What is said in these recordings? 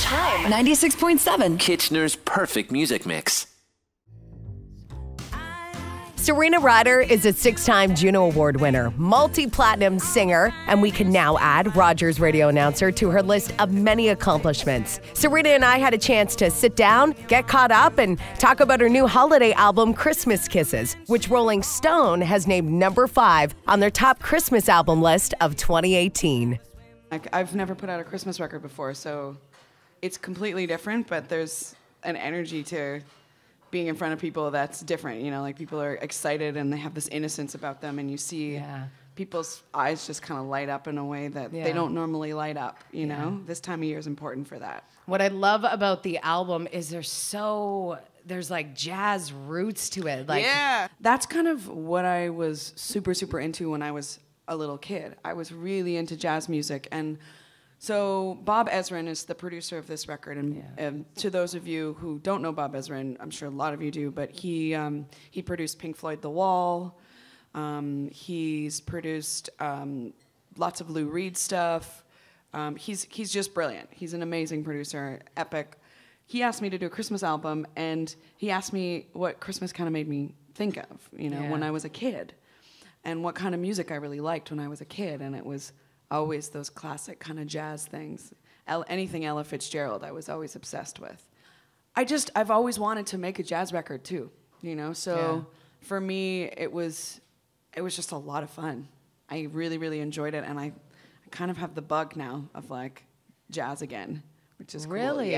Chym 96.7. Kitchener's perfect music mix. Serena Ryder is a 6-time Juno Award winner, multi-platinum singer, and we can now add Rogers radio announcer to her list of many accomplishments. Serena and I had a chance to sit down, get caught up, and talk about her new holiday album, Christmas Kisses, which Rolling Stone has named number 5 on their top Christmas album list of 2018. I've never put out a Christmas record before, so it's completely different, but there's an energy to being in front of people that's different, you know, like people are excited and they have this innocence about them, and you see people's eyes just kind of light up in a way that they don't normally light up, you know? This time of year is important for that. What I love about the album is there's like jazz roots to it. Like, that's kind of what I was super, super into when I was a little kid. I was really into jazz music, and so Bob Ezrin is the producer of this record, and to those of you who don't know Bob Ezrin, I'm sure a lot of you do, but he produced Pink Floyd The Wall. He's produced lots of Lou Reed stuff. He's just brilliant. He's an amazing producer, epic. He asked me to do a Christmas album, and he asked me what Christmas kind of made me think of, you know, when I was a kid, and what kind of music I really liked when I was a kid, and it was always those classic kind of jazz things. Anything Ella Fitzgerald, I was always obsessed with. I've always wanted to make a jazz record too, you know? So for me, it was just a lot of fun. I really, really enjoyed it, and I kind of have the bug now of like jazz again, which is cool. Really?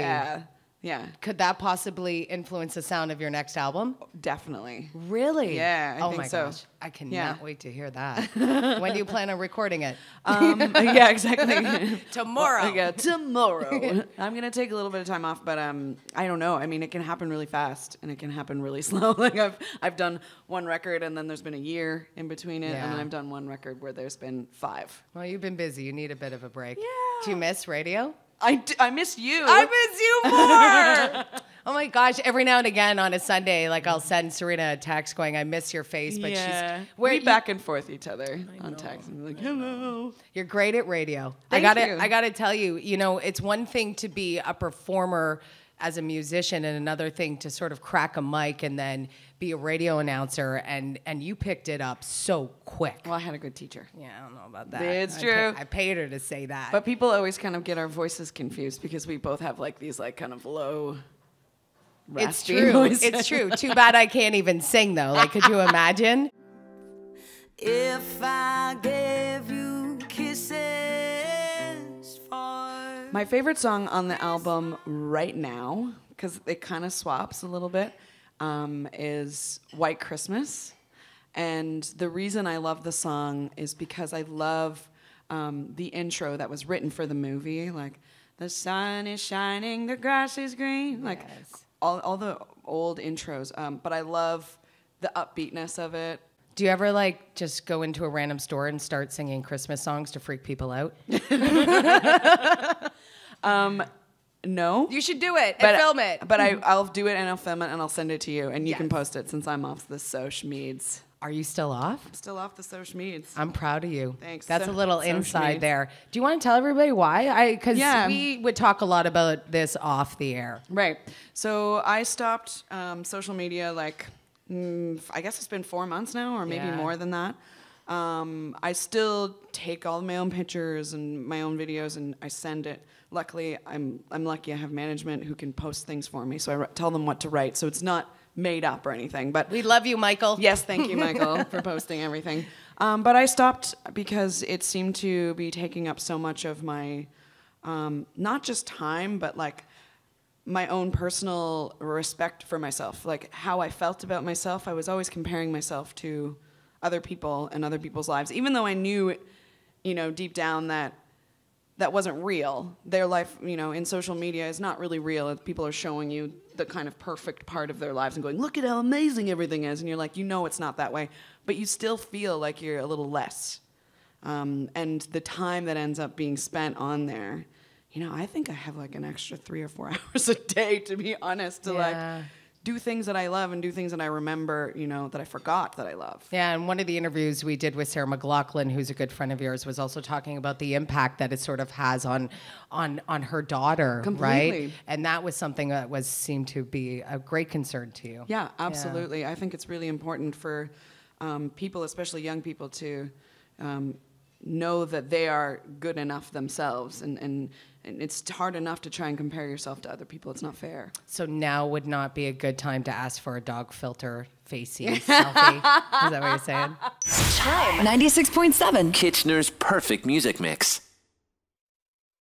Yeah. Could that possibly influence the sound of your next album? Definitely. Really? Yeah, I think so. Gosh. I cannot wait to hear that. When do you plan on recording it? Yeah, exactly. Tomorrow. Tomorrow. I'm going to take a little bit of time off, but I don't know. I mean, it can happen really fast, and it can happen really slow. Like I've done one record, and then there's been a year in between it, and then I've done one record where there's been 5. Well, you've been busy. You need a bit of a break. Yeah. Do you miss radio? I miss you. I miss you more. Oh my gosh! Every now and again on a Sunday, like I'll send Serena a text going, "I miss your face," but we back and forth each other on text, and like, "Hello." You're great at radio. Thank you. I gotta tell you, you know, it's one thing to be a performer as a musician, and another thing to sort of crack a mic and then be a radio announcer, and you picked it up so quick. Well, I had a good teacher. Yeah, I don't know about that. It's true. I paid her to say that. But people always kind of get our voices confused because we both have like these like kind of low, raspy it's true. voices. It's true. Too bad I can't even sing though. Like, could you imagine? If I gave you kisses for... My favorite song on the album right now, because it kind of swaps a little bit, is White Christmas. And the reason I love the song is because I love the intro that was written for the movie. Like, the sun is shining, the grass is green. Like, all the old intros. But I love the upbeatness of it. Do you ever like just go into a random store and start singing Christmas songs to freak people out? No. You should do it and film it. But I'll do it and I'll film it and I'll send it to you and you can post it since I'm off the social meds. Are you still off? I'm still off the social meds. I'm proud of you. Thanks. That's a little inside meds. there. Do you want to tell everybody why? Because we would talk a lot about this off the air. Right. So I stopped social media like, I guess it's been 4 months now or maybe more than that. I still take all my own pictures and my own videos and I send it. Luckily, I'm lucky I have management who can post things for me, so I tell them what to write. So it's not made up or anything. But we love you, Michael. Yes, thank you, Michael, for posting everything. But I stopped because it seemed to be taking up so much of my, not just time, but like my own personal respect for myself, like how I felt about myself. I was always comparing myself to other people and other people's lives, even though I knew, you know, deep down that wasn't real. Their life, you know, in social media is not really real. People are showing you the kind of perfect part of their lives and going, look at how amazing everything is. And you're like, you know it's not that way. But you still feel like you're a little less. And the time that ends up being spent on there, you know, I think I have like an extra 3 or 4 hours a day, to be honest, to like do things that I love and do things that I remember, you know, that I forgot that I love. Yeah, and one of the interviews we did with Sarah McLachlan, who's a good friend of yours, was also talking about the impact that it sort of has on her daughter, Completely. right? And that was something that seemed to be a great concern to you. Yeah, absolutely. I think it's really important for people, especially young people, to know that they are good enough themselves, and it's hard enough to try and compare yourself to other people. It's not fair. So now would not be a good time to ask for a dog filter facey selfie. Is that what you're saying? Chime 96.7. Kitchener's perfect music mix.